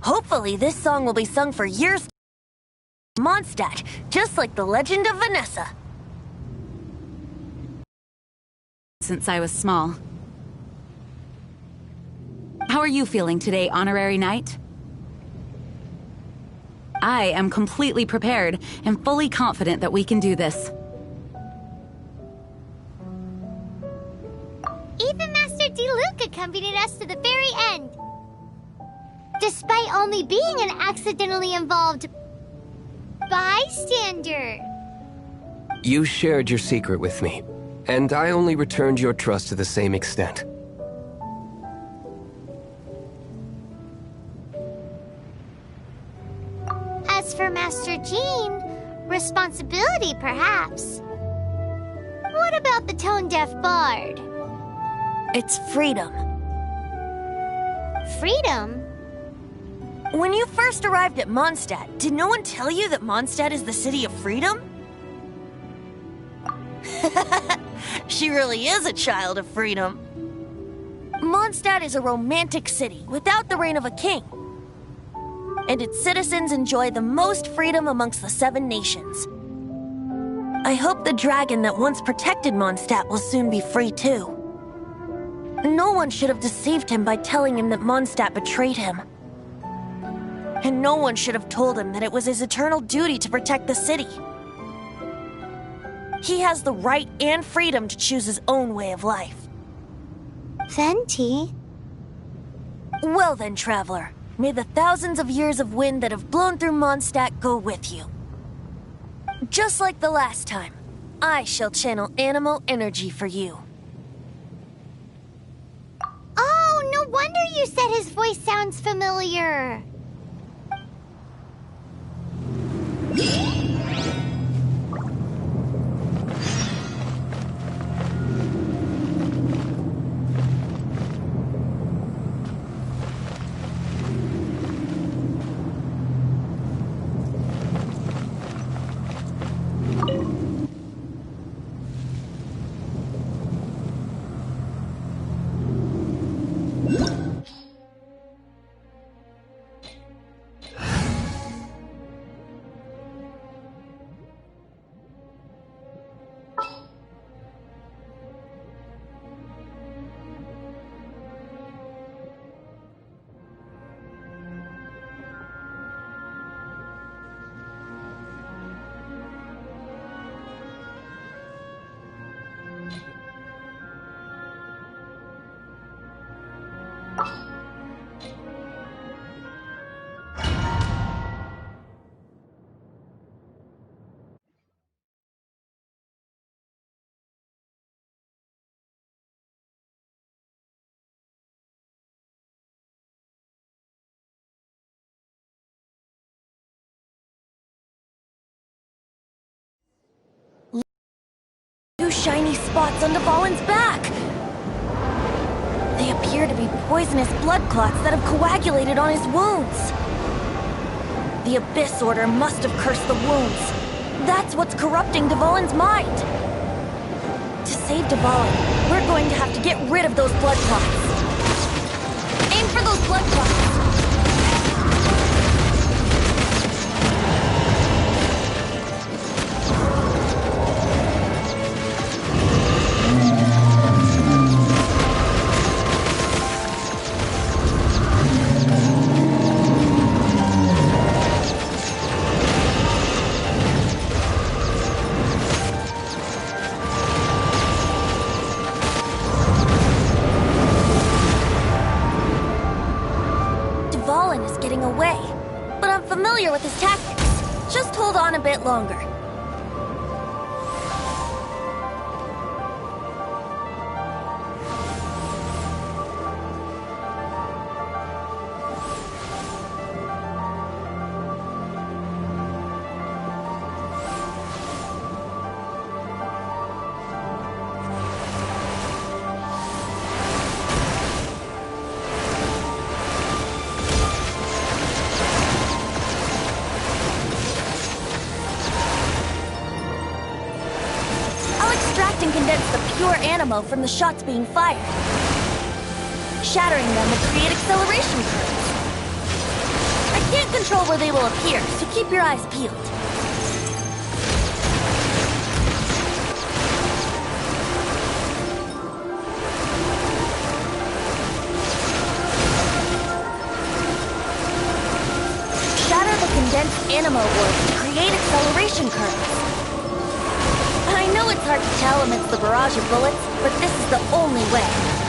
Hopefully, this song will be sung for years in Mondstadt, just like the legend of Vanessa. Since I was small. How are you feeling today, Honorary Knight? I am completely prepared and fully confident that we can do this. Even Master Diluc accompanied us to the very end. Despite only being an accidentally involved bystander. You shared your secret with me, and I only returned your trust to the same extent. As for Master Jean, responsibility perhaps. What about the tone-deaf bard? It's freedom. Freedom? When you first arrived at Mondstadt, did no one tell you that Mondstadt is the city of freedom? She really is a child of freedom. Mondstadt is a romantic city without the reign of a king. And its citizens enjoy the most freedom amongst the 7 nations. I hope the dragon that once protected Mondstadt will soon be free too. No one should have deceived him by telling him that Mondstadt betrayed him. And no one should have told him that it was his eternal duty to protect the city. He has the right and freedom to choose his own way of life. Venti? Well then, traveler, may the thousands of years of wind that have blown through Mondstadt go with you. Just like the last time, I shall channel animal energy for you. Oh, no wonder you said his voice sounds familiar. Two shiny spots on Dvalin's back! They appear to be poisonous blood clots that have coagulated on his wounds. The Abyss Order must have cursed the wounds. That's what's corrupting Dvalin's mind. To save Dvalin, we're going to have to get rid of those blood clots. Aim for those blood clots! With his tactics. Just hold on a bit longer. And condense the pure animo from the shots being fired. Shattering them will create acceleration currents. control where they will appear, so keep your eyes peeled. Shatter the condensed animo orbs to create acceleration curves. I know it's hard to tell amidst the barrage of bullets, but this is the only way.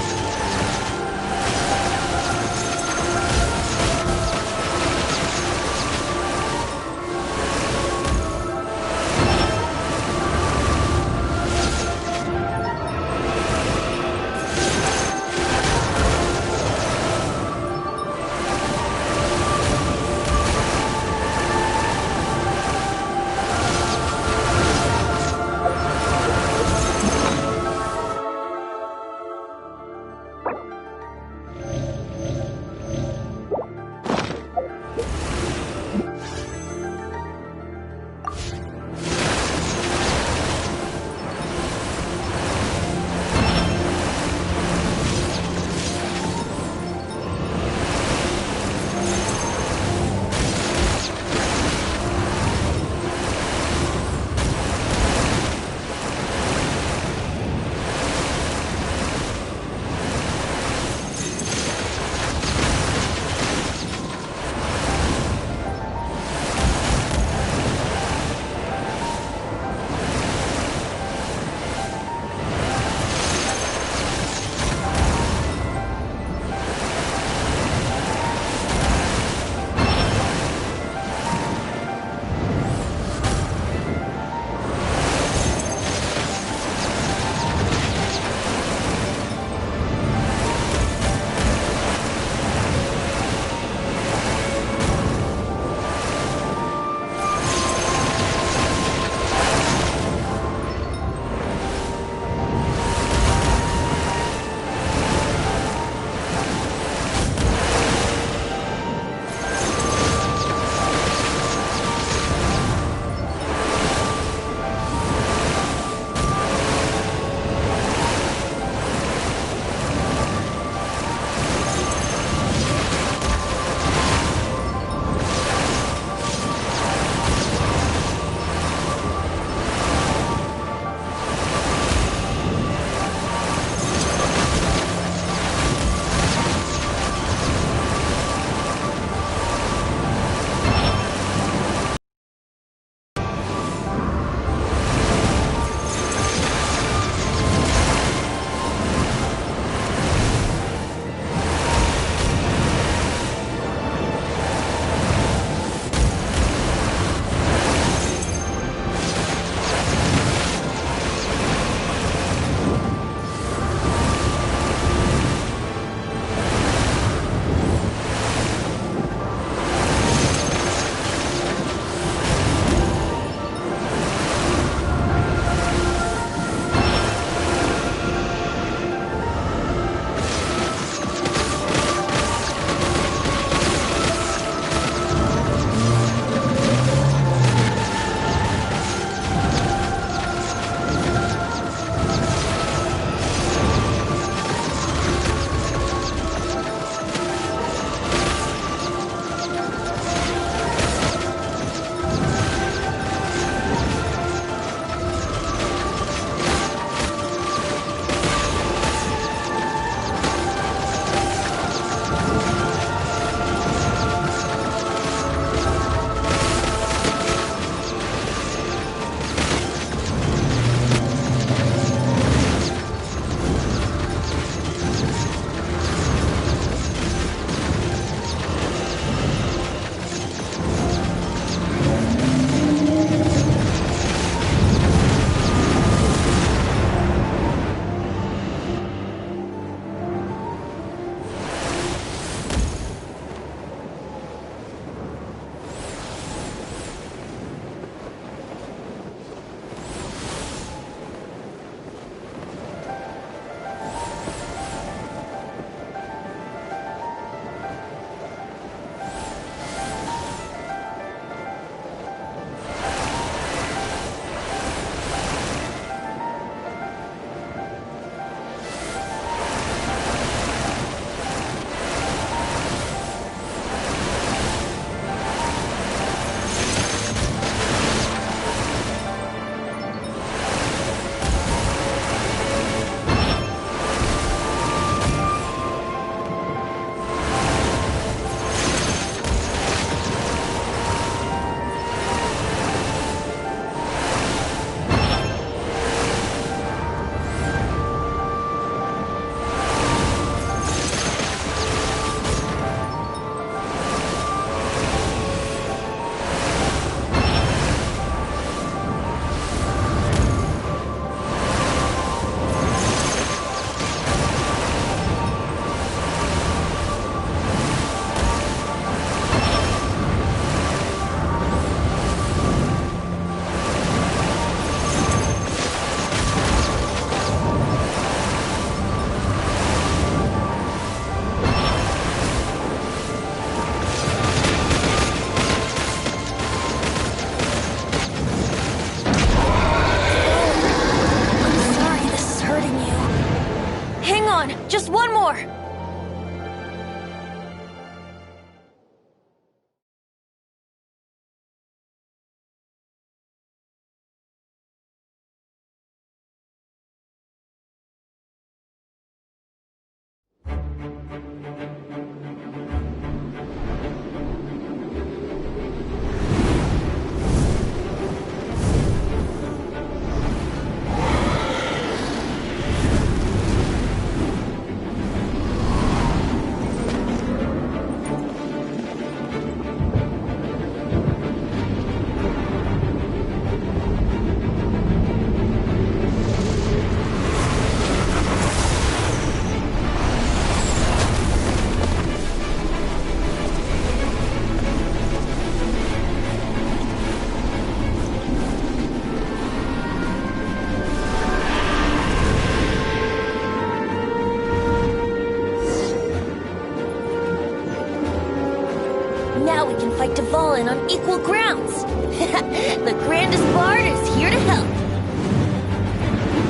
Now we can fight Dvalin on equal grounds. The grandest bard is here to help.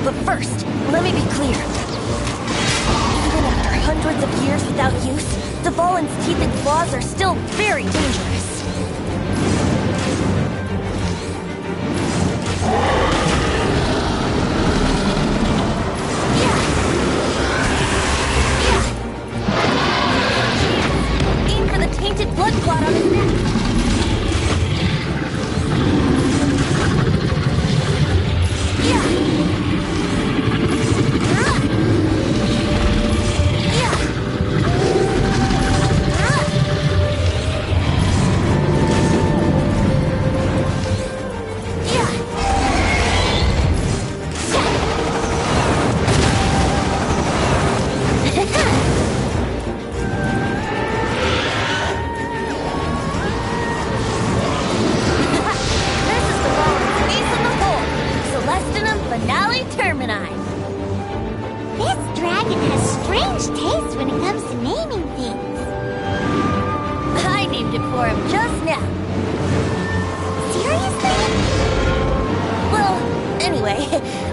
But first, let me be clear. Even after hundreds of years without use, Dvalin's teeth and claws are still very dangerous. Aim for the tainted blood clot on his neck.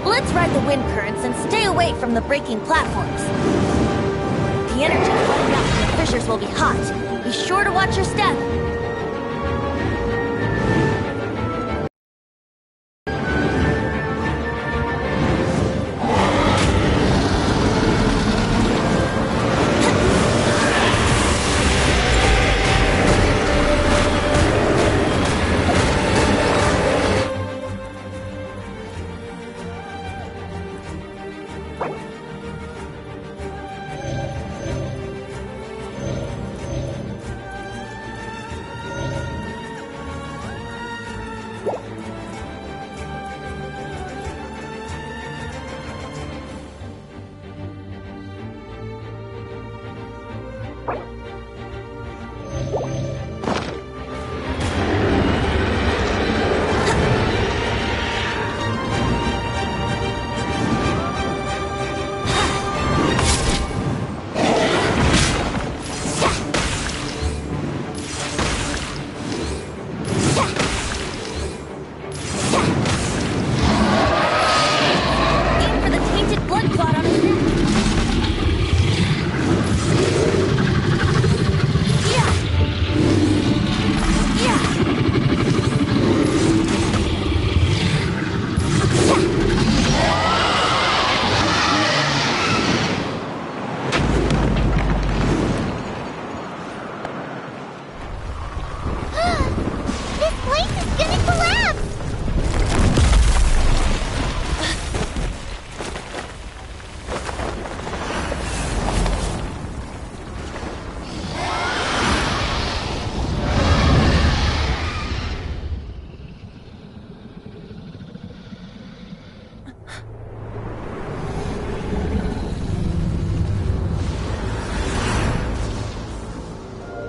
Let's ride the wind currents and stay away from the breaking platforms. The energy flooding out from the fissures will be hot. Be sure to watch your step.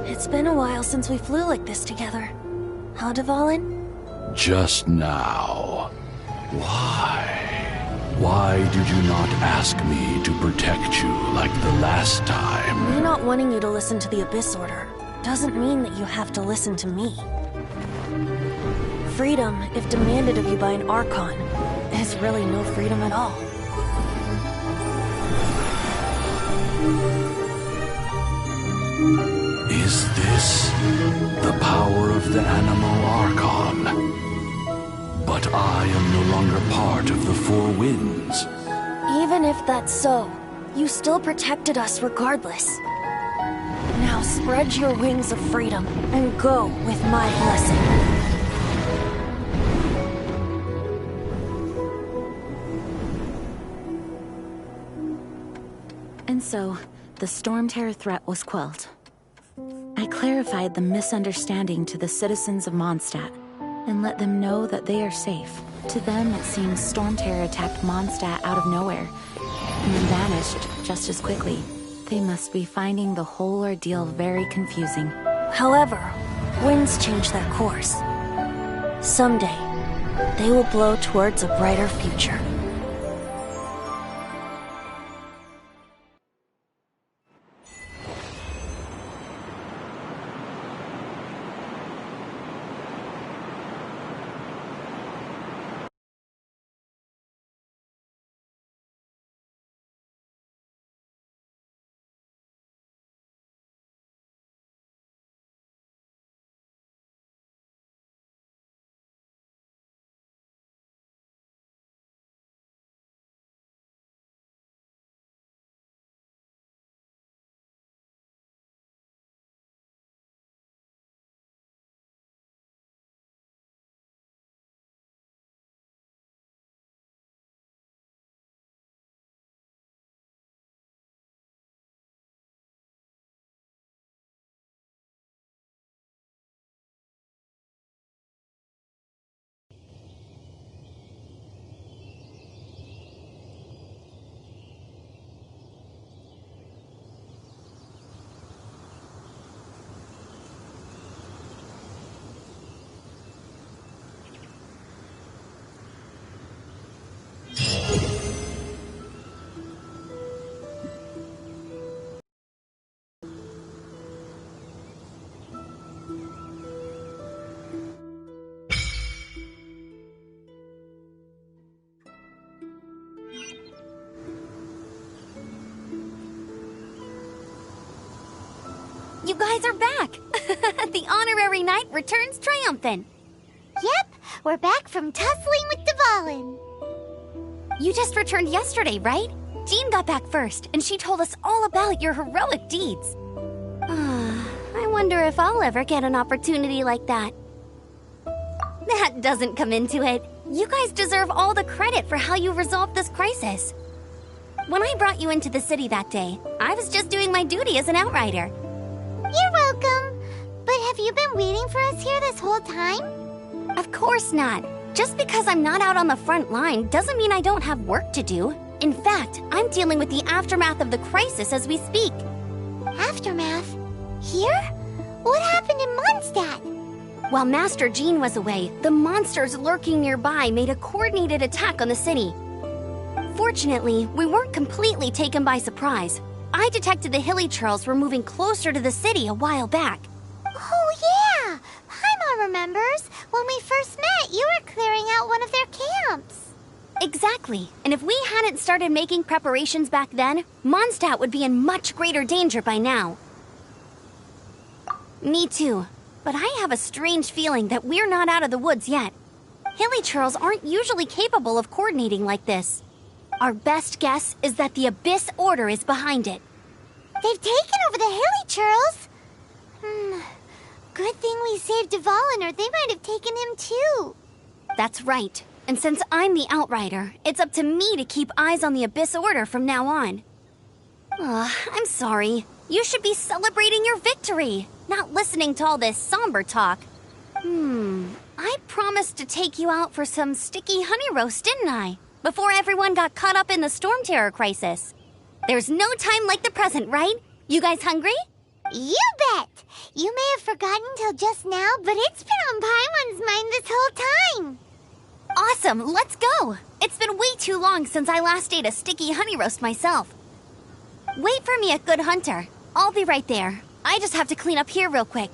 It's been a while since we flew like this together. Huh, Dvalin? Just now. Why? Why did you not ask me to protect you like the last time? Me not wanting you to listen to the Abyss Order doesn't mean that you have to listen to me. Freedom, if demanded of you by an Archon, is really no freedom at all. Is this the power of the Animal Archon? But I am no longer part of the Four Winds. Even if that's so, you still protected us regardless. Now spread your wings of freedom and go with my blessing. And so, the Storm Terror threat was quelled. I clarified the misunderstanding to the citizens of Mondstadt, and let them know that they are safe. To them, it seems Storm Terror attacked Mondstadt out of nowhere, and then vanished just as quickly. They must be finding the whole ordeal very confusing. However, winds change their course. Someday, they will blow towards a brighter future. You guys are back! The honorary knight returns triumphant. Yep, we're back from tussling with Dvalin. You just returned yesterday, right? Jean got back first, and she told us all about your heroic deeds. I wonder if I'll ever get an opportunity like that. That doesn't come into it. You guys deserve all the credit for how you resolved this crisis. When I brought you into the city that day, I was just doing my duty as an outrider. You're welcome. But have you been waiting for us here this whole time? Of course not. Just because I'm not out on the front line doesn't mean I don't have work to do. In fact, I'm dealing with the aftermath of the crisis as we speak. Aftermath? Here? What happened in Mondstadt? While Master Jean was away, the monsters lurking nearby made a coordinated attack on the city. Fortunately, we weren't completely taken by surprise. I detected the Hilly Churls were moving closer to the city a while back. Oh yeah! Paimon remembers. When we first met, you were clearing out one of their camps. Exactly. And if we hadn't started making preparations back then, Mondstadt would be in much greater danger by now. Me too. But I have a strange feeling that we're not out of the woods yet. Hilly Churls aren't usually capable of coordinating like this. Our best guess is that the Abyss Order is behind it. They've taken over the Hilly Churls? Good thing we saved Dvalin, or they might have taken him too. That's right. And since I'm the Outrider, it's up to me to keep eyes on the Abyss Order from now on. I'm sorry. You should be celebrating your victory, not listening to all this somber talk. I promised to take you out for some sticky honey roast, didn't I? Before everyone got caught up in the Storm Terror crisis. There's no time like the present, right? You guys hungry? You bet! You may have forgotten till just now, but it's been on Paimon's mind this whole time. Awesome, let's go! It's been way too long since I last ate a sticky honey roast myself. Wait for me at Good Hunter. I'll be right there. I just have to clean up here real quick.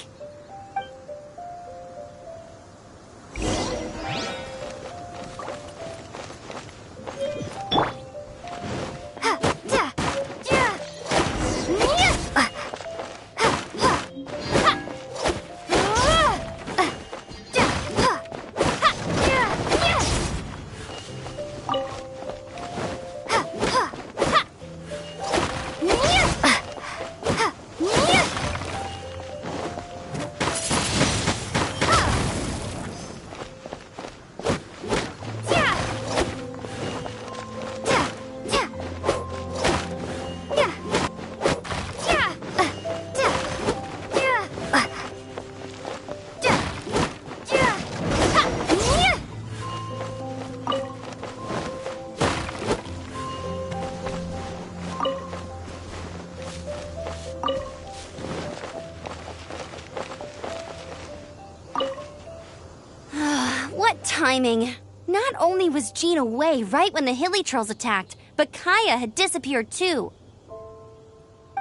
Timing. Not only was Jean away right when the Hilly Trolls attacked, but Kaya had disappeared too.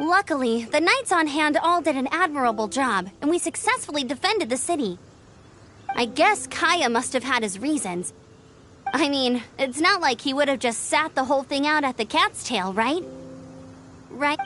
Luckily, the knights on hand all did an admirable job, and we successfully defended the city. I guess Kaya must have had his reasons. I mean, it's not like he would have just sat the whole thing out at the cat's tail, right? Right?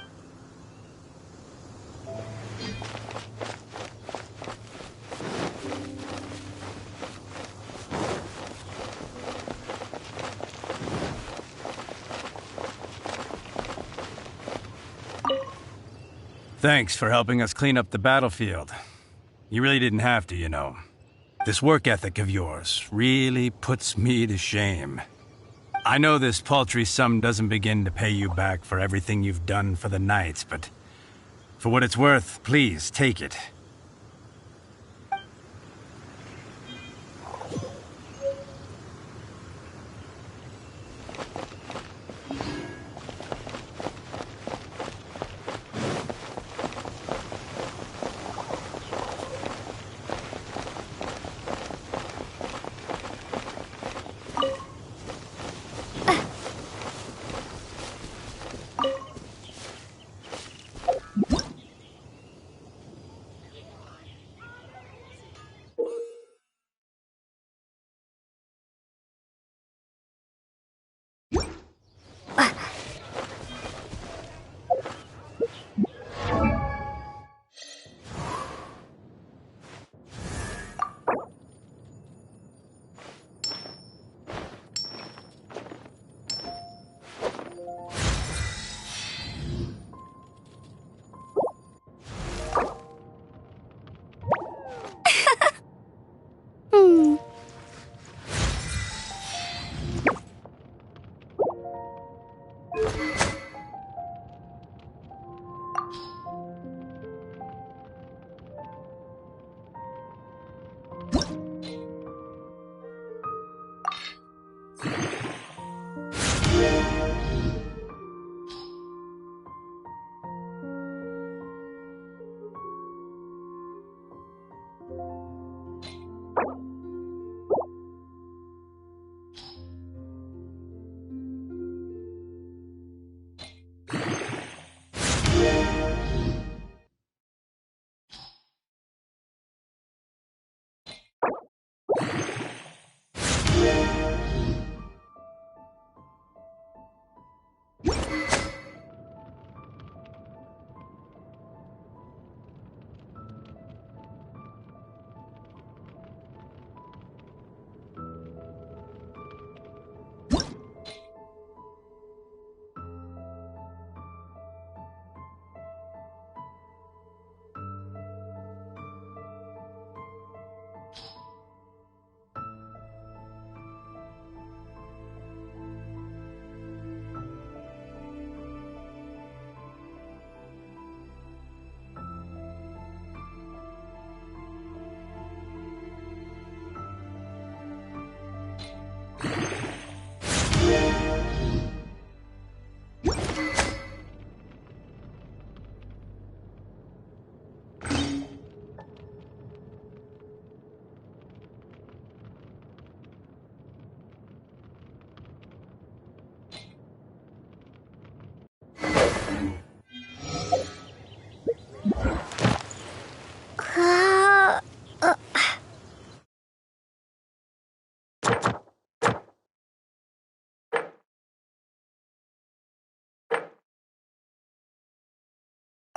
Thanks for helping us clean up the battlefield. You really didn't have to, you know. This work ethic of yours really puts me to shame. I know this paltry sum doesn't begin to pay you back for everything you've done for the Knights, but for what it's worth, please take it.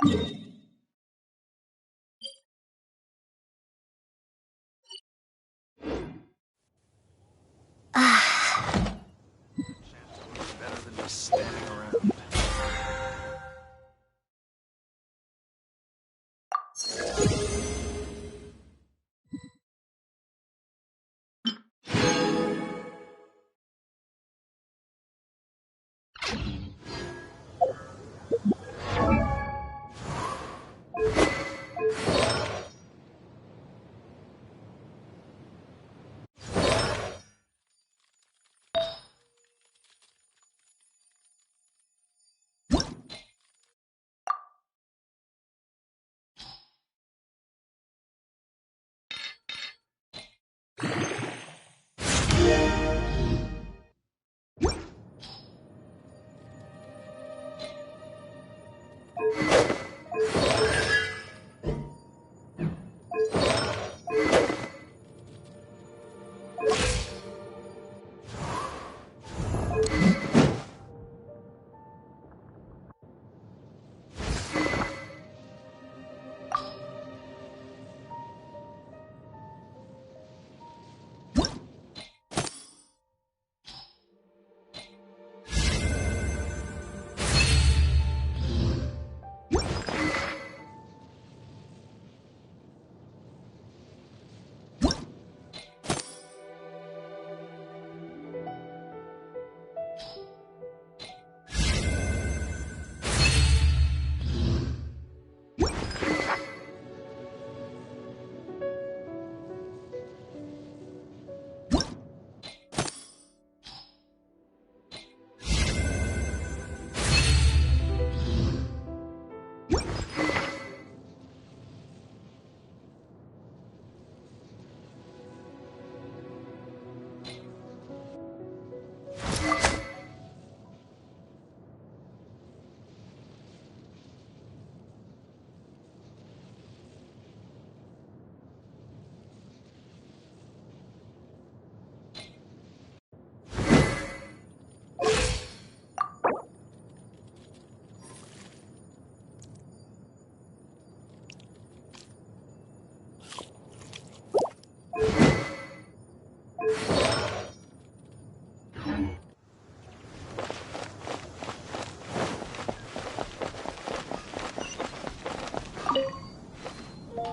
Better than just standing around.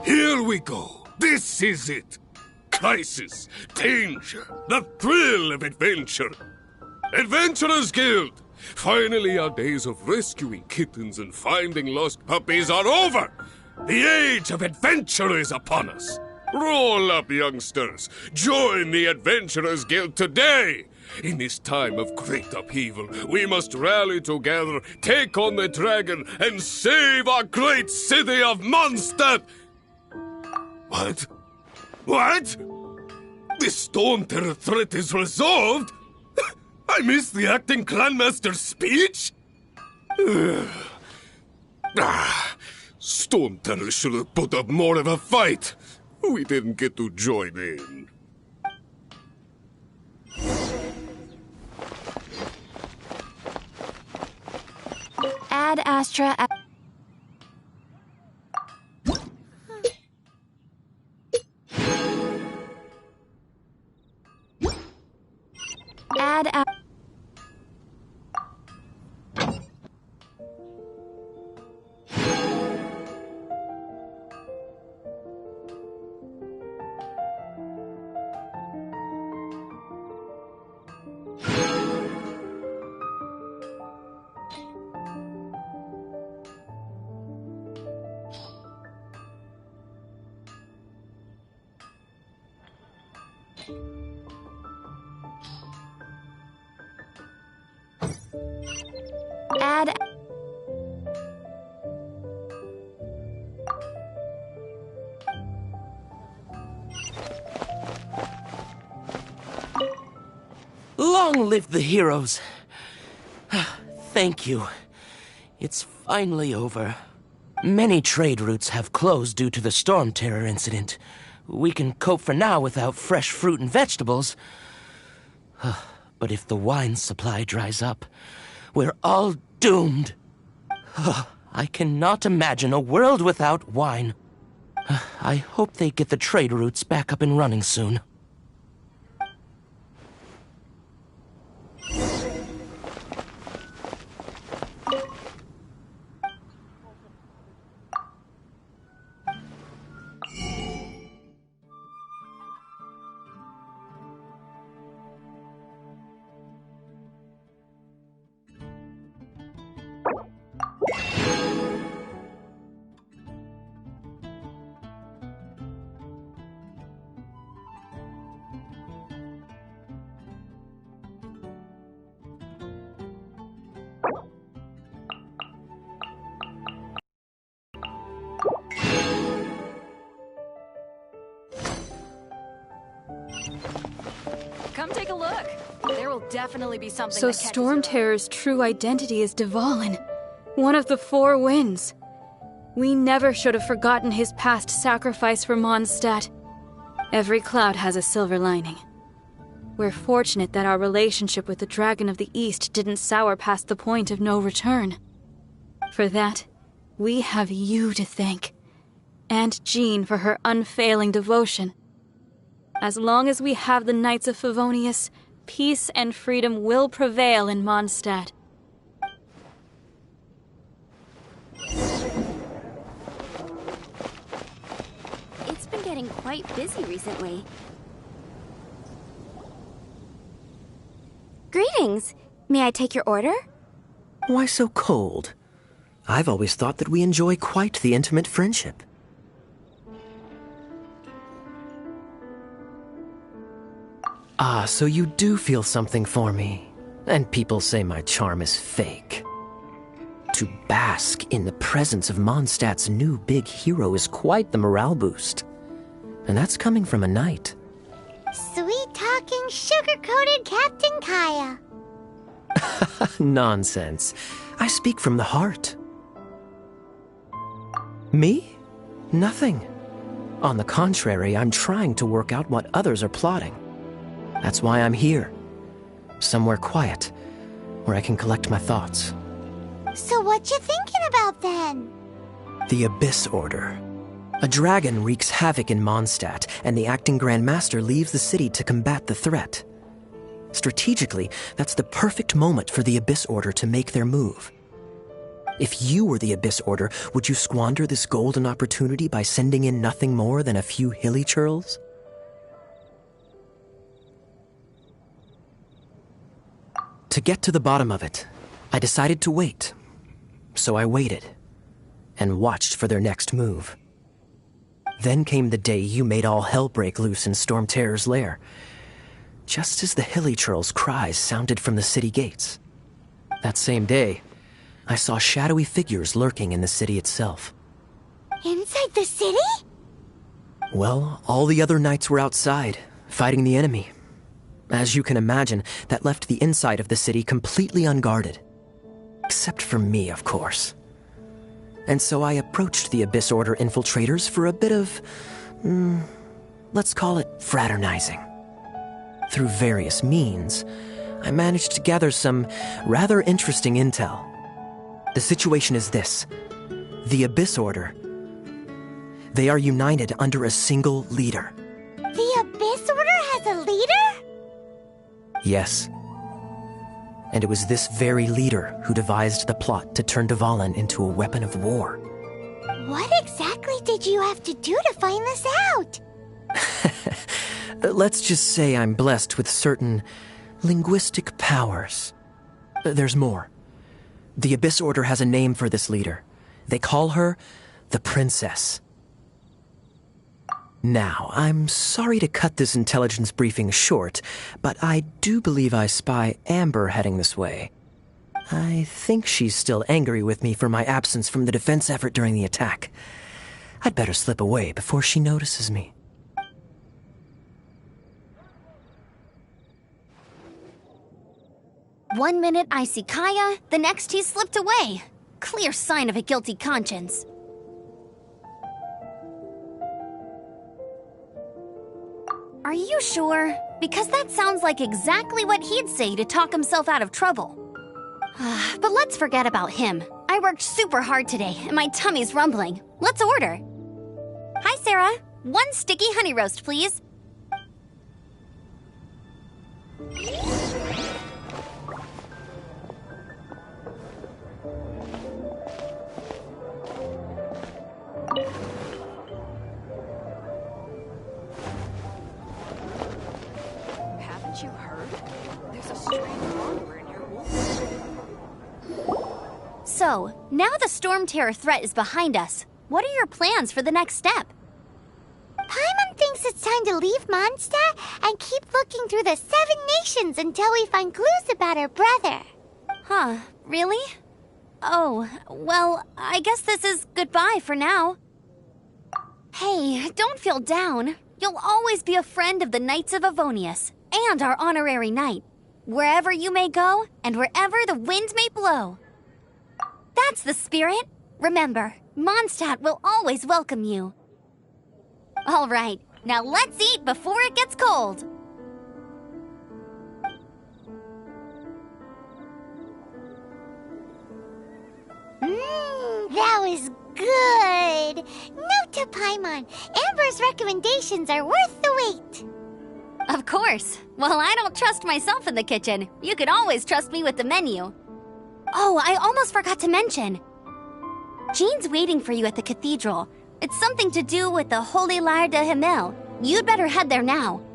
Here we go. This is it. Crisis, danger, the thrill of adventure. Adventurers Guild! Finally, our days of rescuing kittens and finding lost puppies are over. The age of adventure is upon us. Roll up, youngsters. Join the Adventurers Guild today. In this time of great upheaval, we must rally together, take on the dragon, and save our great city of Mondstadt. What? What? The Storm Terror threat is resolved? I missed the acting clanmaster's speech? Storm Terror should have put up more of a fight. We didn't get to join in. Ad Astra. Ad. Ad. Long live the heroes. Thank you. It's finally over. Many trade routes have closed due to the Storm Terror incident. We can cope for now without fresh fruit and vegetables. But if the wine supply dries up, we're all doomed. I cannot imagine a world without wine. I hope they get the trade routes back up and running soon. Come take a look. There will definitely be something So that catches Storm your Terror's true identity is Dvalin, one of the Four Winds. We never should have forgotten his past sacrifice for Mondstadt. Every cloud has a silver lining. We're fortunate that our relationship with the Dragon of the East didn't sour past the point of no return. For that, we have you to thank. And Jean for her unfailing devotion. As long as we have the Knights of Favonius, peace and freedom will prevail in Mondstadt. It's been getting quite busy recently. Greetings. May I take your order? Why so cold? I've always thought that we enjoy quite the intimate friendship. Ah, so you do feel something for me. And people say my charm is fake. To bask in the presence of Mondstadt's new big hero is quite the morale boost. And that's coming from a knight. Sweet-talking, sugar-coated Captain Kaya. Nonsense. I speak from the heart. Me? Nothing. On the contrary, I'm trying to work out what others are plotting. That's why I'm here. Somewhere quiet, where I can collect my thoughts. So what you thinking about then? The Abyss Order. A dragon wreaks havoc in Mondstadt, and the acting Grand Master leaves the city to combat the threat. Strategically, that's the perfect moment for the Abyss Order to make their move. If you were the Abyss Order, would you squander this golden opportunity by sending in nothing more than a few hilly churls? To get to the bottom of it, I decided to wait. So I waited, and watched for their next move. Then came the day you made all hell break loose in Storm Terror's lair, just as the hilly churl's cries sounded from the city gates. That same day, I saw shadowy figures lurking in the city itself. Inside the city? Well, all the other knights were outside, fighting the enemy. As you can imagine, that left the inside of the city completely unguarded. Except for me, of course. And so I approached the Abyss Order infiltrators for a bit of, let's call it fraternizing. Through various means, I managed to gather some rather interesting intel. The situation is this. The Abyss Order. They are united under a single leader. The Abyss Order has a leader? Yes. And it was this very leader who devised the plot to turn Dvalin into a weapon of war. What exactly did you have to do to find this out? Let's just say I'm blessed with certain linguistic powers. There's more. The Abyss Order has a name for this leader. They call her the Princess. Now, I'm sorry to cut this intelligence briefing short, but I do believe I spy Amber heading this way. I think she's still angry with me for my absence from the defense effort during the attack. I'd better slip away before she notices me. One minute I see Kaya, the next he slipped away. Clear sign of a guilty conscience. Are you sure? Because that sounds like exactly what he'd say to talk himself out of trouble. But let's forget about him. I I worked super hard today, and my tummy's rumbling. Let's order. Hi, Sarah. 1 sticky honey roast, please. Haven't you heard? There's a strange monster in your wolf. So, now the Storm Terror threat is behind us. What are your plans for the next step? Paimon thinks it's time to leave Mondstadt and keep looking through the 7 nations until we find clues about her brother. Huh, really? Oh, well, I guess this is goodbye for now. Hey, don't feel down. You'll always be a friend of the Knights of Avonius, and our honorary knight. Wherever you may go, and wherever the wind may blow. That's the spirit. Remember, Mondstadt will always welcome you. All right, now let's eat before it gets cold. That was good. Note to Paimon, Amber's recommendations are worth the wait. Of course. Well, I don't trust myself in the kitchen. You can always trust me with the menu. Oh, I almost forgot to mention. Jean's waiting for you at the cathedral. It's something to do with the Holy Lyre de Himmel. You'd better head there now.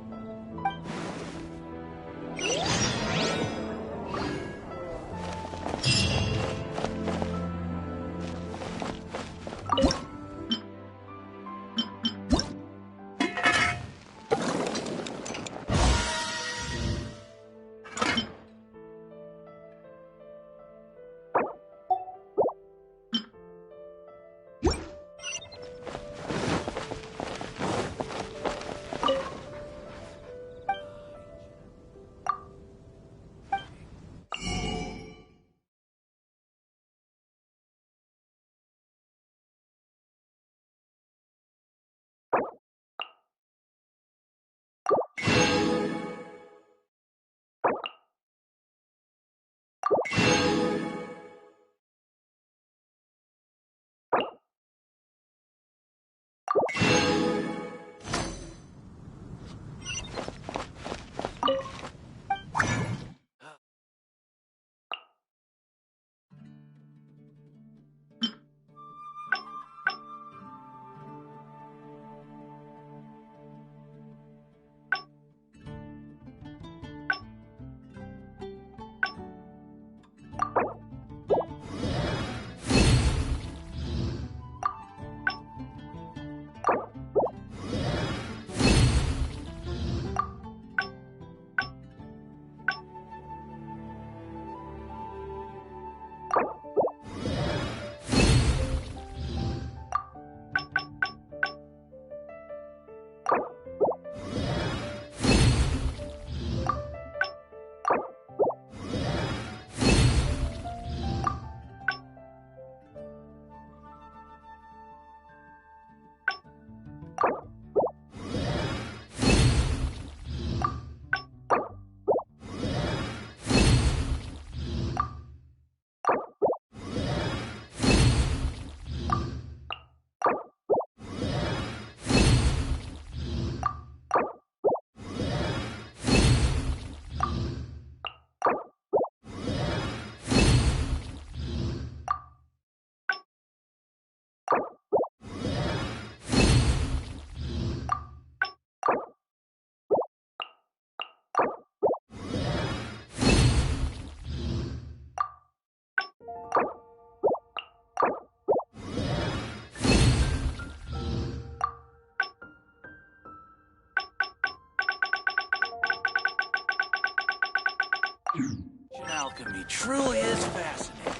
Alchemy truly is fascinating.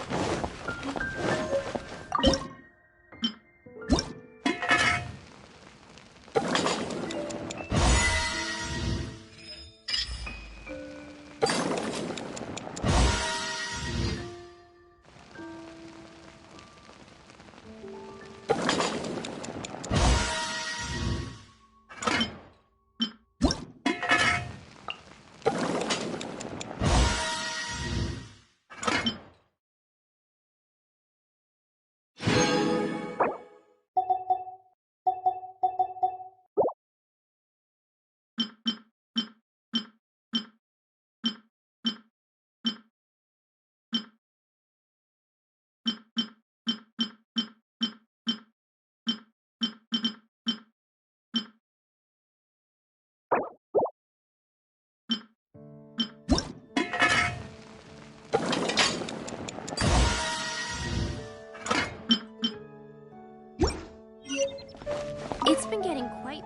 seem quite...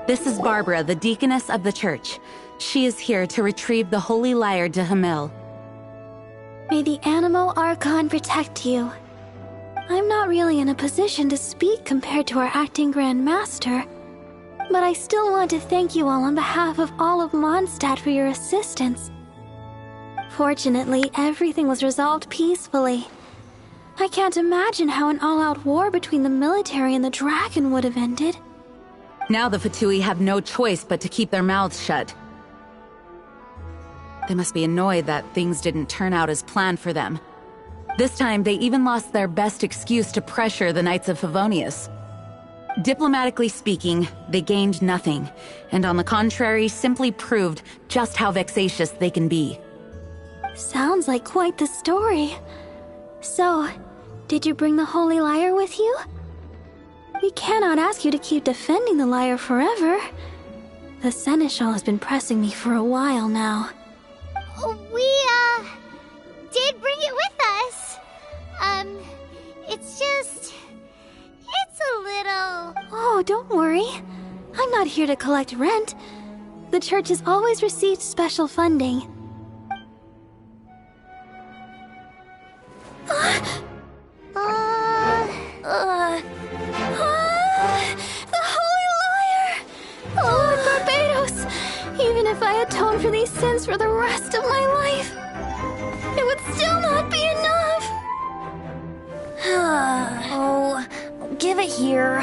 This is Barbara, the deaconess of the church. She is here to retrieve the Holy Lyre to Hamil. May the Animo Archon protect you. I'm not really in a position to speak compared to our acting Grand Master, but I still want to thank you all on behalf of all of Mondstadt for your assistance. Fortunately, everything was resolved peacefully. I can't imagine how an all-out war between the military and the dragon would have ended. Now the Fatui have no choice but to keep their mouths shut. They must be annoyed that things didn't turn out as planned for them. This time, they even lost their best excuse to pressure the Knights of Favonius. Diplomatically speaking, they gained nothing, and on the contrary, simply proved just how vexatious they can be. Sounds like quite the story. So, did you bring the Holy Lyre with you? We cannot ask you to keep defending the lyre forever. The Seneschal has been pressing me for a while now. We, did bring it with us. It's just... it's a little... Oh, don't worry. I'm not here to collect rent. The church has always received special funding. The Holy Lyre! Lord Barbados! Even if I atone for these sins for the rest of my life, it would still not be enough! Oh, give it here.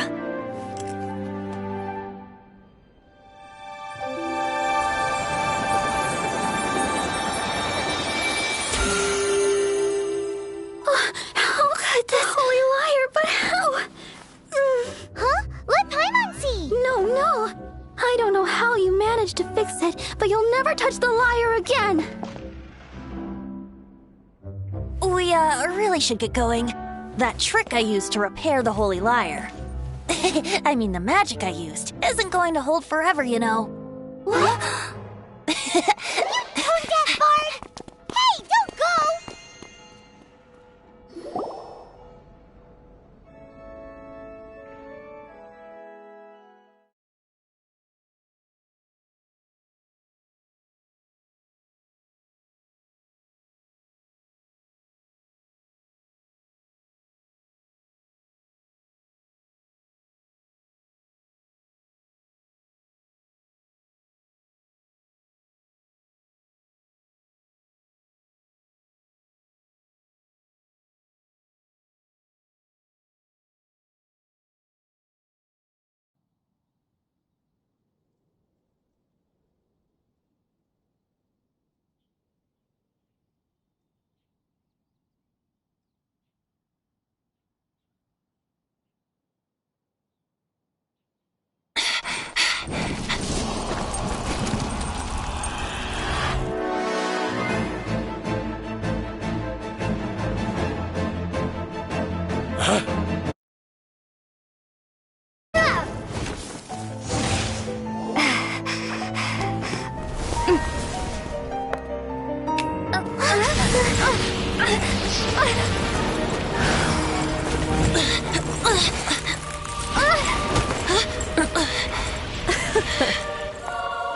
How could the Holy Lyre, but how? Huh? Let Paimon see! No. I don't know how you managed to fix it, but you'll never touch the lyre again! We, really should get going. That trick I used to repair the Holy Lyre. I mean, the magic I used isn't going to hold forever, you know. What? Tone deaf, Bard! Hey, don't go!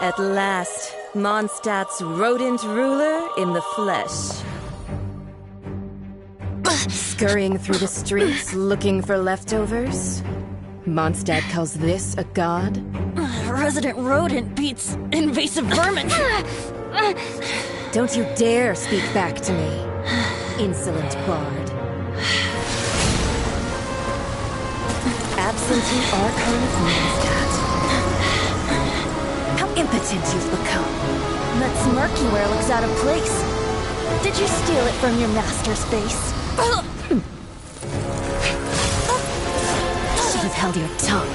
At last, Mondstadt's rodent ruler in the flesh. Scurrying through the streets looking for leftovers? Mondstadt calls this a god? Resident rodent beats invasive vermin. Don't you dare speak back to me, insolent bard. Absentee Archon of Mondstadt. How impotent you've become. That smirk you wear looks out of place. Did you steal it from your master's face? Should have held your tongue.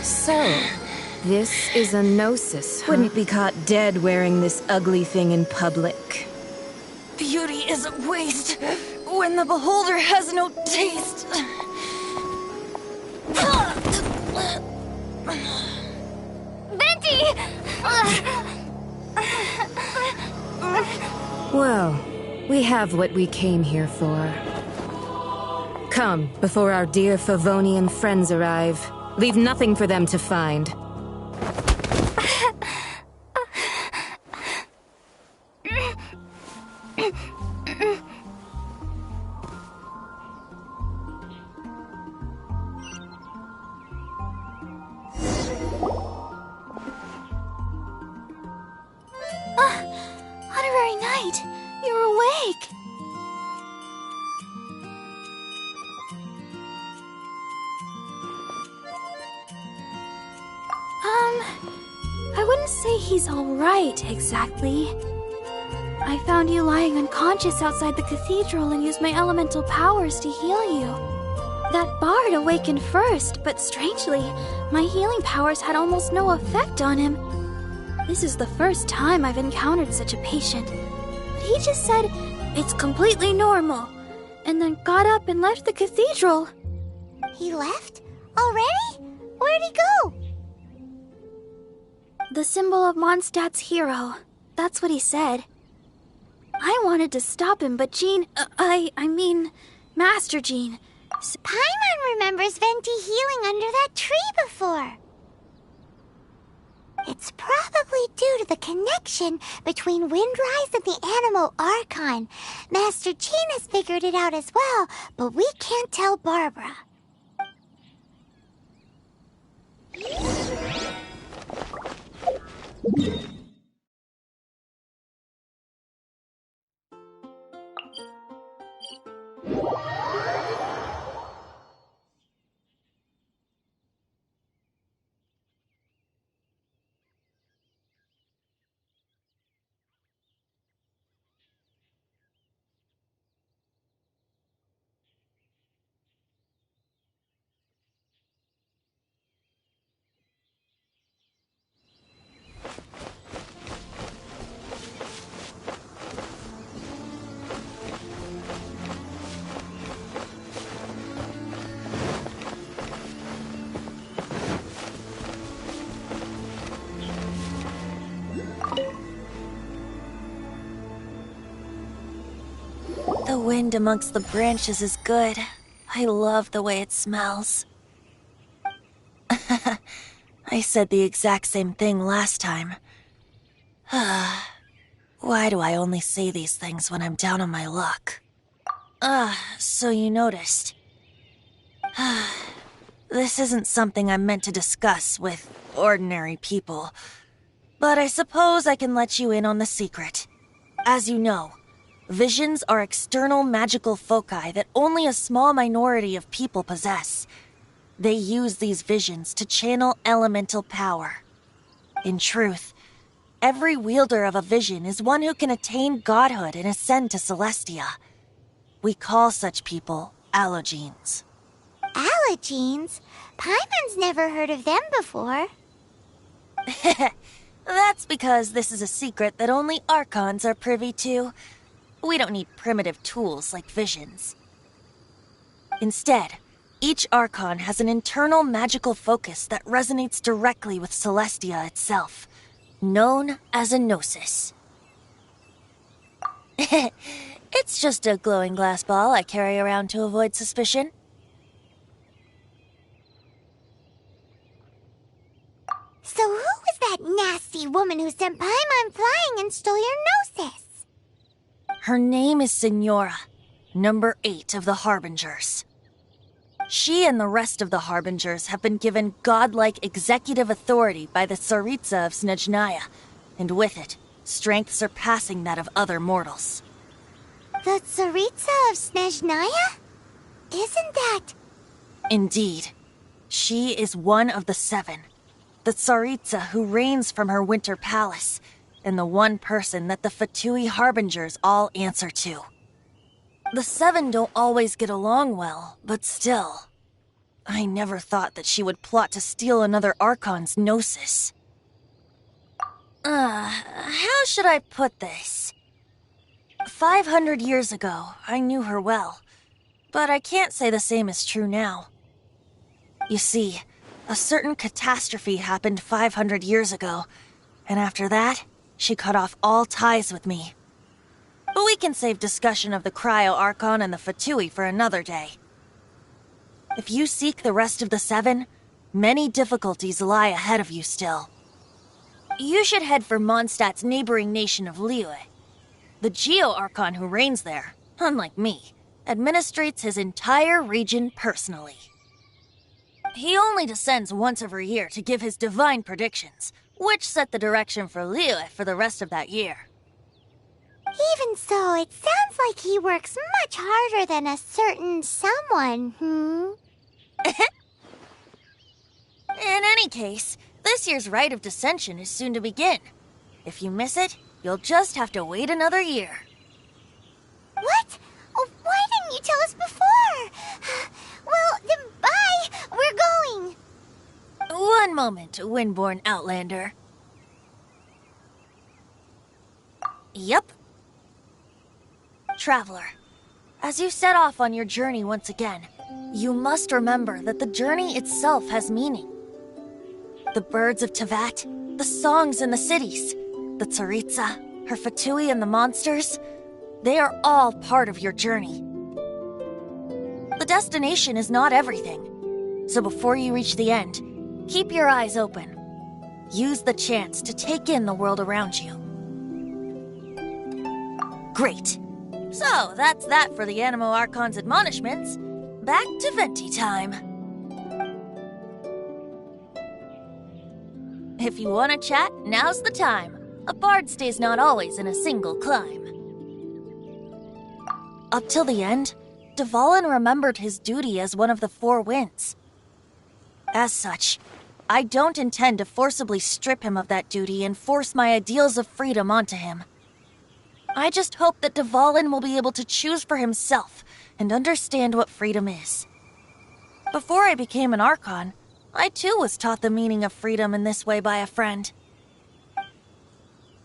So, this is a gnosis, huh? Wouldn't be caught dead wearing this ugly thing in public. Beauty is a waste when the beholder has no taste. Venti! Well, we have what we came here for. Come, before our dear Favonian friends arrive. Leave nothing for them to find. Honorary Knight, you're awake. I wouldn't say he's alright, exactly. I found you lying unconscious outside the cathedral and used my elemental powers to heal you. That bard awakened first, but strangely, my healing powers had almost no effect on him. This is the first time I've encountered such a patient. But he just said, it's completely normal, and then got up and left the cathedral. He left? Already? Where'd he go? The symbol of Mondstadt's hero. That's what he said. I wanted to stop him, but Jean... I mean, Master Jean... Paimon remembers Venti healing under that tree before. It's probably due to the connection between Windrise and the Animal Archon. Master Jean has figured it out as well, but we can't tell Barbara. wind amongst the branches is good. I love the way it smells. I said the exact same thing last time. Why do I only say these things when I'm down on my luck? So you noticed. This isn't something I'm meant to discuss with ordinary people, but I suppose I can let you in on the secret. As you know, visions are external magical foci that only a small minority of people possess. They use these visions to channel elemental power. In truth, every wielder of a vision is one who can attain godhood and ascend to Celestia. We call such people allogenes. Allogenes? Paimon's never heard of them before. That's because this is a secret that only Archons are privy to. We don't need primitive tools like visions. Instead, each Archon has an internal magical focus that resonates directly with Celestia itself, known as a gnosis. It's just a glowing glass ball I carry around to avoid suspicion. So who was that nasty woman who sent Paimon flying and stole your gnosis? Her name is Signora, number 8 of the Harbingers. She and the rest of the Harbingers have been given godlike executive authority by the Tsaritsa of Snezhnaya, and with it, strength surpassing that of other mortals. The Tsaritsa of Snezhnaya? Isn't that... Indeed. She is one of the 7. The Tsaritsa who reigns from her winter palace, and the one person that the Fatui Harbingers all answer to. The 7 don't always get along well, but still. I never thought that she would plot to steal another Archon's gnosis. How should I put this? 500 years ago, I knew her well, but I can't say the same is true now. You see, a certain catastrophe happened 500 years ago, and after that, she cut off all ties with me. But we can save discussion of the Cryo Archon and the Fatui for another day. If you seek the rest of the 7, many difficulties lie ahead of you still. You should head for Mondstadt's neighboring nation of Liyue. The Geo Archon who reigns there, unlike me, administrates his entire region personally. He only descends once every year to give his divine predictions, which set the direction for Liyue for the rest of that year. Even so, it sounds like he works much harder than a certain someone, In any case, this year's Rite of Descension is soon to begin. If you miss it, you'll just have to wait another year. What? Oh, why didn't you tell us before? Well, then bye! We're going! One moment, Windborn Outlander. Yep. Traveler, as you set off on your journey once again, you must remember that the journey itself has meaning. The birds of Tevat, the songs in the cities, the Tsaritsa, her Fatui and the monsters, they are all part of your journey. The destination is not everything, so before you reach the end, keep your eyes open. Use the chance to take in the world around you. Great. So, that's that for the Animo Archon's admonishments. Back to Venti time. If you want to chat, now's the time. A bard stays not always in a single climb. Up till the end, Dvalin remembered his duty as one of the 4 winds. As such, I don't intend to forcibly strip him of that duty and force my ideals of freedom onto him. I just hope that Dvalin will be able to choose for himself and understand what freedom is. Before I became an Archon, I too was taught the meaning of freedom in this way by a friend.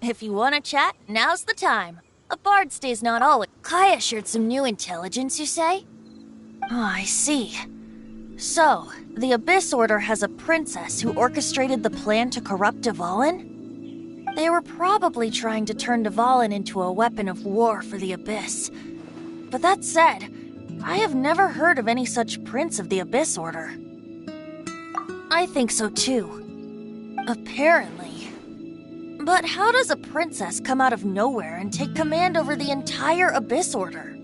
If you want to chat, now's the time. A bard stays not always. Kaya shared some new intelligence, you say? Oh, I see. So, the Abyss Order has a princess who orchestrated the plan to corrupt Dvalin? They were probably trying to turn Dvalin into a weapon of war for the Abyss. But that said, I have never heard of any such prince of the Abyss Order. I think so too. Apparently. But how does a princess come out of nowhere and take command over the entire Abyss Order?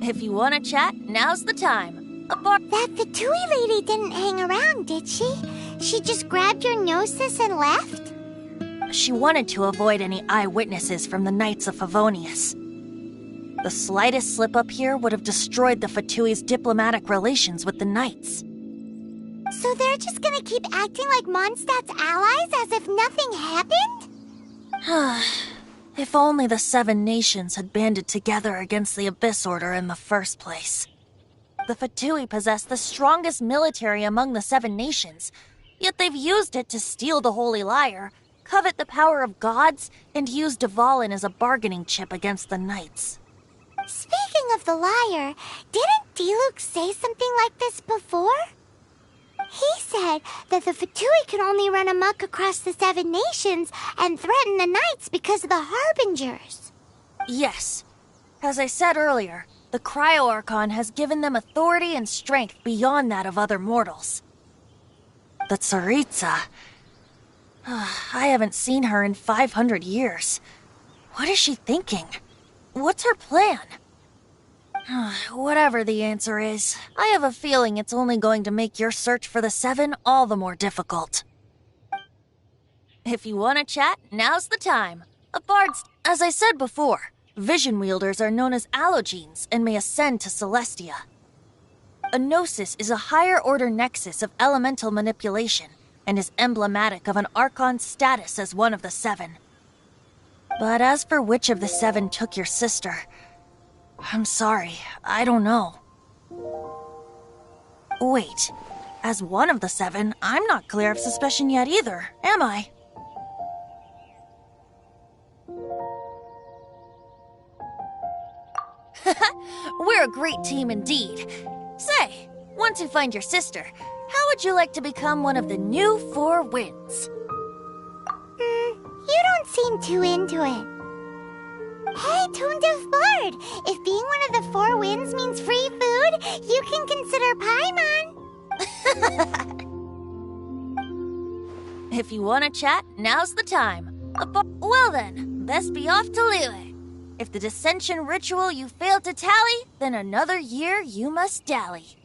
If you want to chat, now's the time. That Fatui lady didn't hang around, did she? She just grabbed your gnosis and left? She wanted to avoid any eyewitnesses from the Knights of Favonius. The slightest slip-up here would have destroyed the Fatui's diplomatic relations with the Knights. So they're just gonna keep acting like Mondstadt's allies as if nothing happened? If only the 7 nations had banded together against the Abyss Order in the first place. The Fatui possess the strongest military among the 7 nations, yet they've used it to steal the Holy Lyre, covet the power of gods, and use Dvalin as a bargaining chip against the Knights. Speaking of the lyre, didn't Diluc say something like this before? He said that the Fatui can only run amok across the 7 nations and threaten the Knights because of the Harbingers. Yes. As I said earlier, the Cryo-Archon has given them authority and strength beyond that of other mortals. The Tsaritsa... I haven't seen her in 500 years. What is she thinking? What's her plan? Whatever the answer is, I have a feeling it's only going to make your search for the 7 all the more difficult. If you want to chat, now's the time. As I said before, vision wielders are known as allogenes and may ascend to Celestia. A gnosis is a higher-order nexus of elemental manipulation and is emblematic of an Archon's status as one of the 7. But as for which of the 7 took your sister, I'm sorry, I don't know. Wait, as one of the 7, I'm not clear of suspicion yet either, am I? We're a great team indeed. Say, once you find your sister, how would you like to become one of the new 4 winds? You don't seem too into it. Hey, Tone Deaf Bard! If being one of the 4 winds means free food, you can consider Paimon. If you want to chat, now's the time. Well then, best be off to Liyue. If the dissension ritual you failed to tally, then another year you must dally.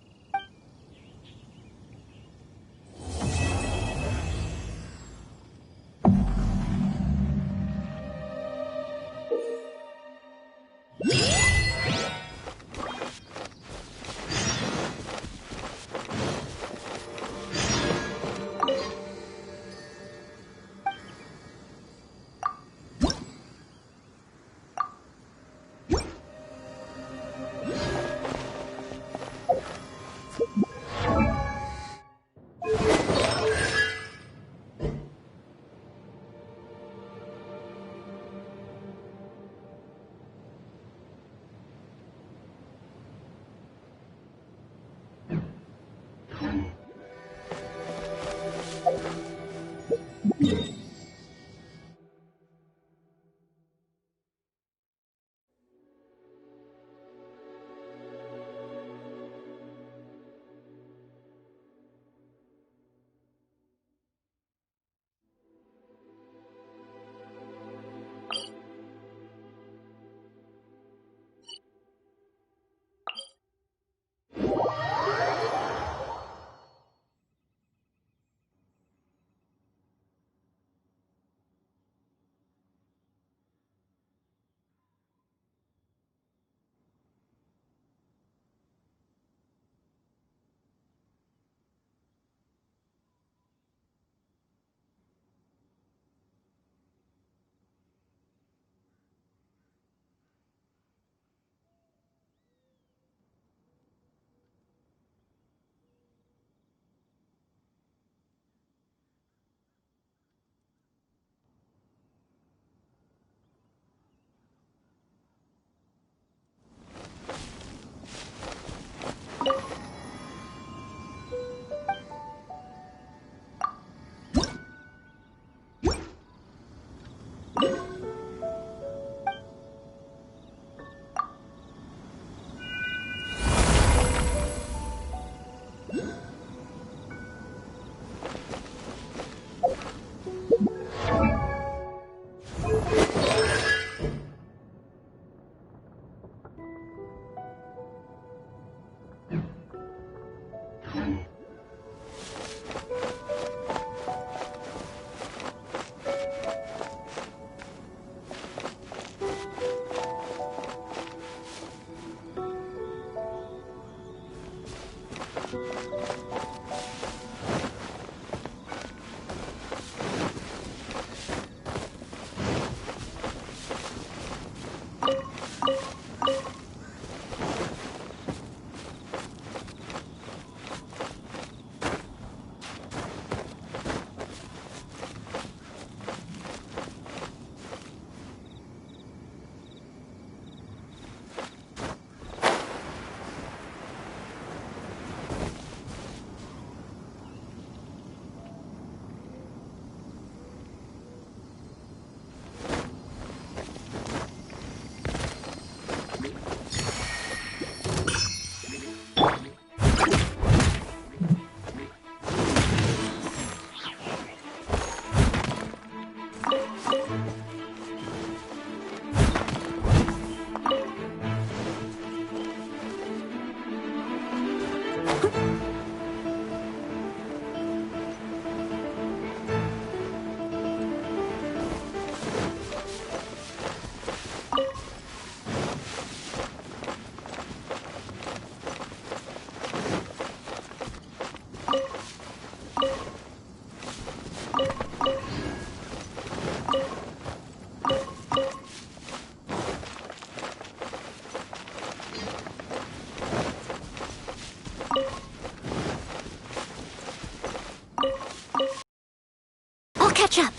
I'll catch up.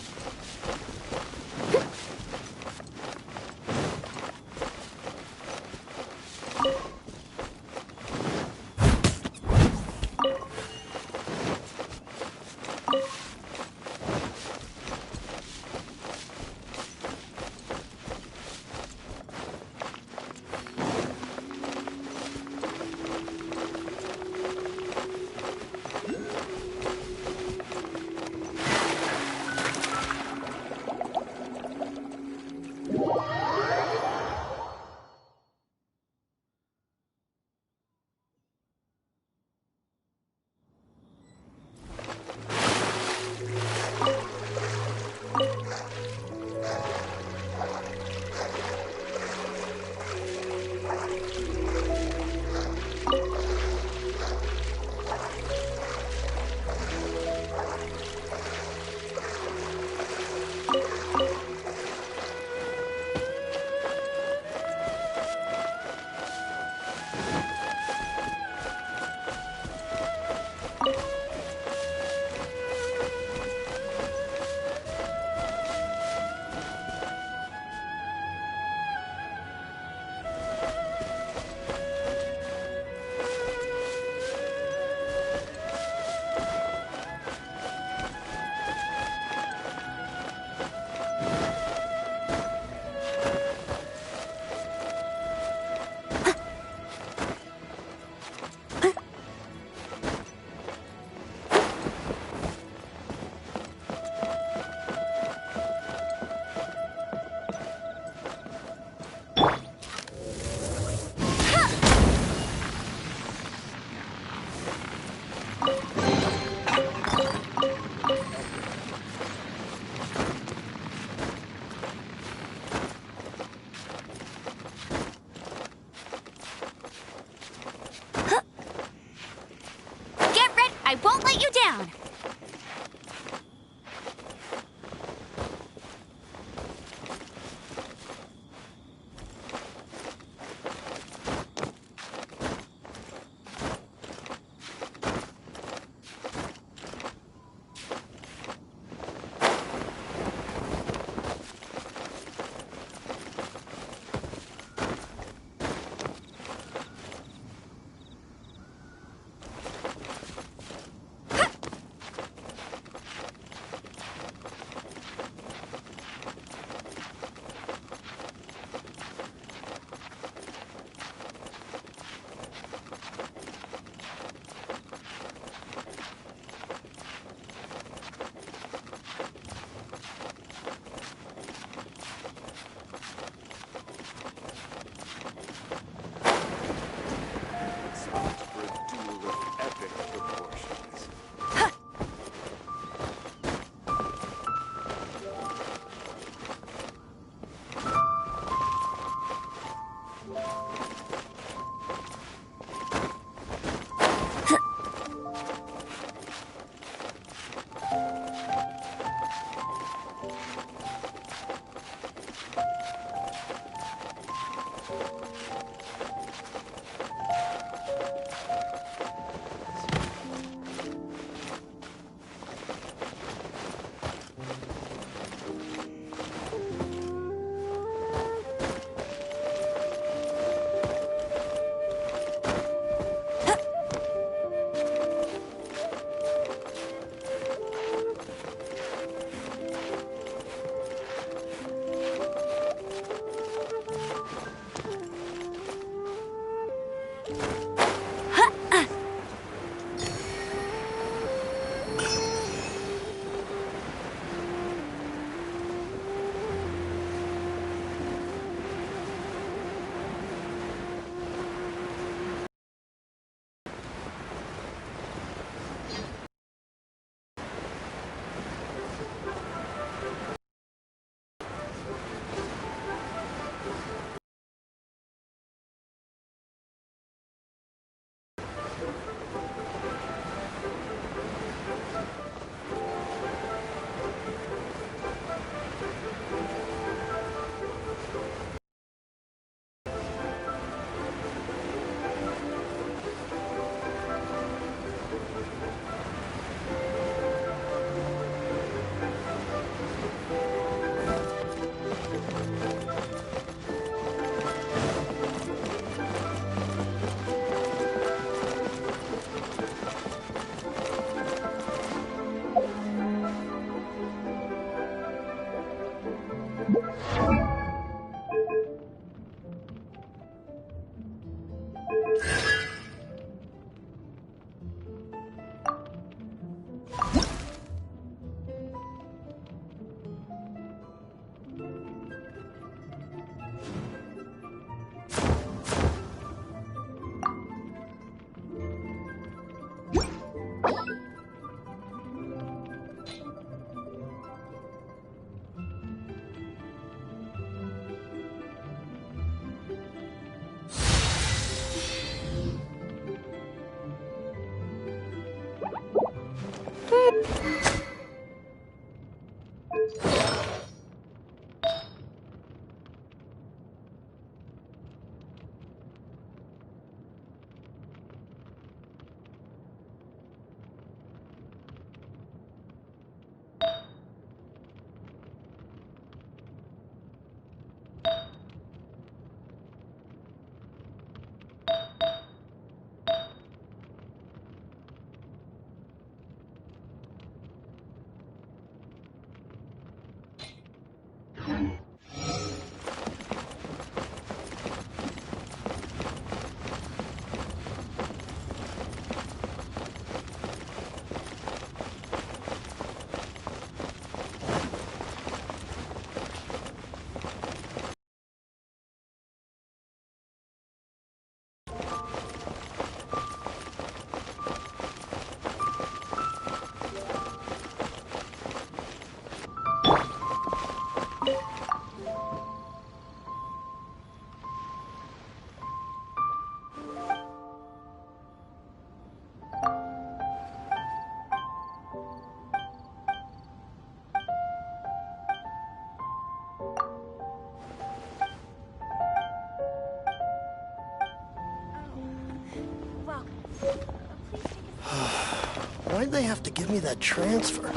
Why'd they have to give me that transfer?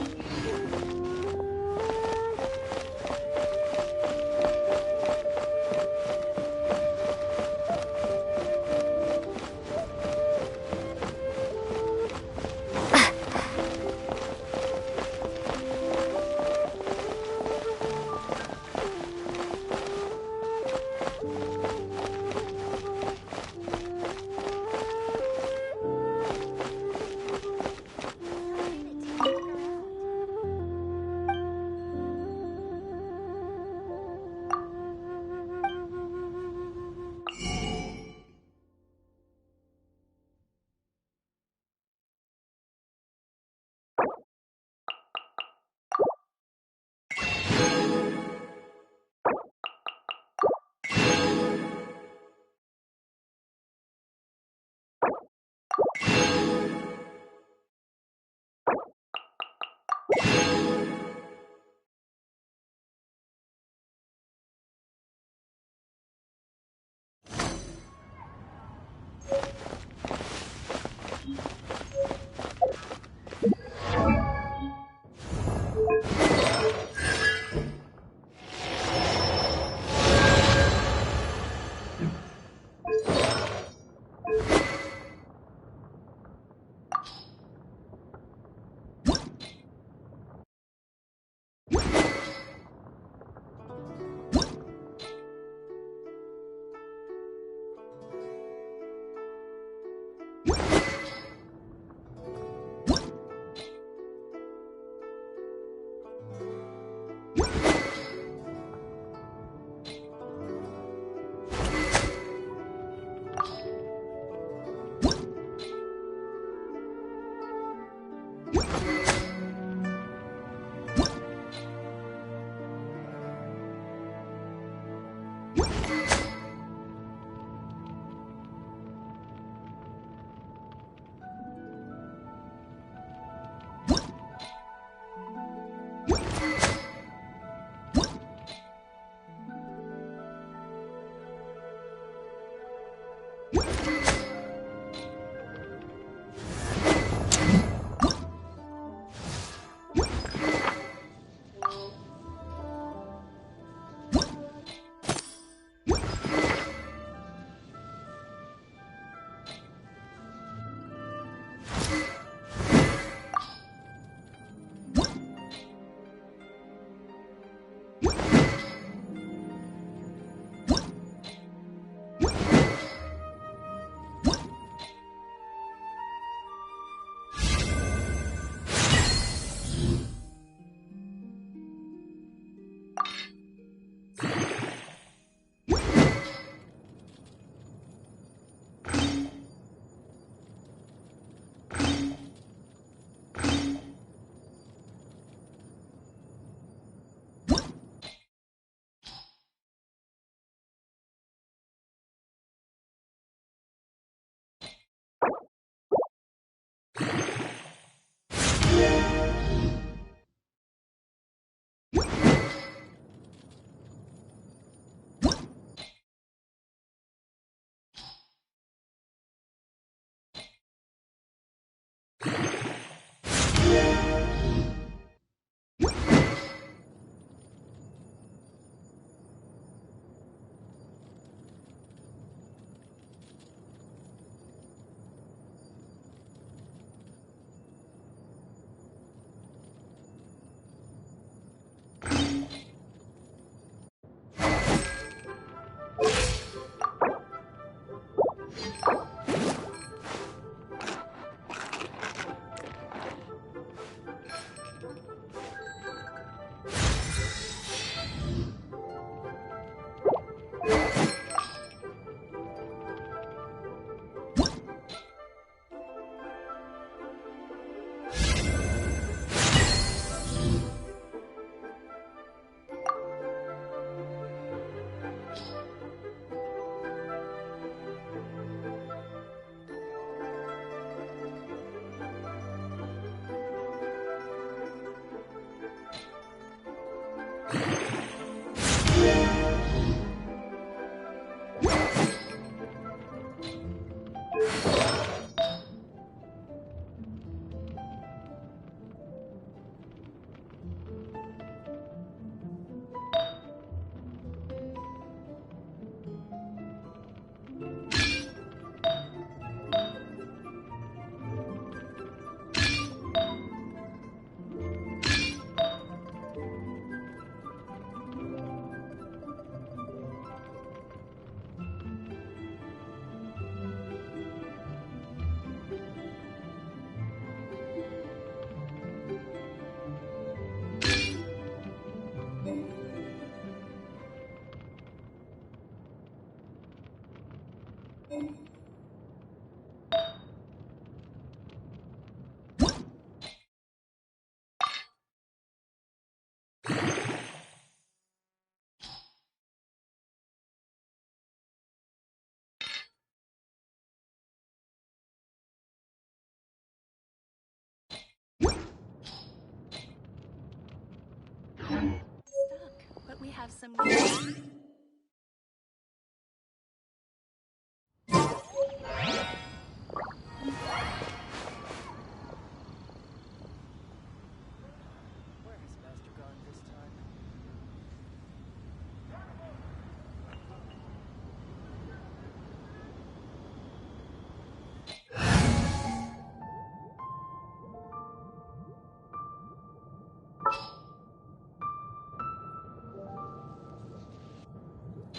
some.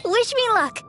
Wish me luck!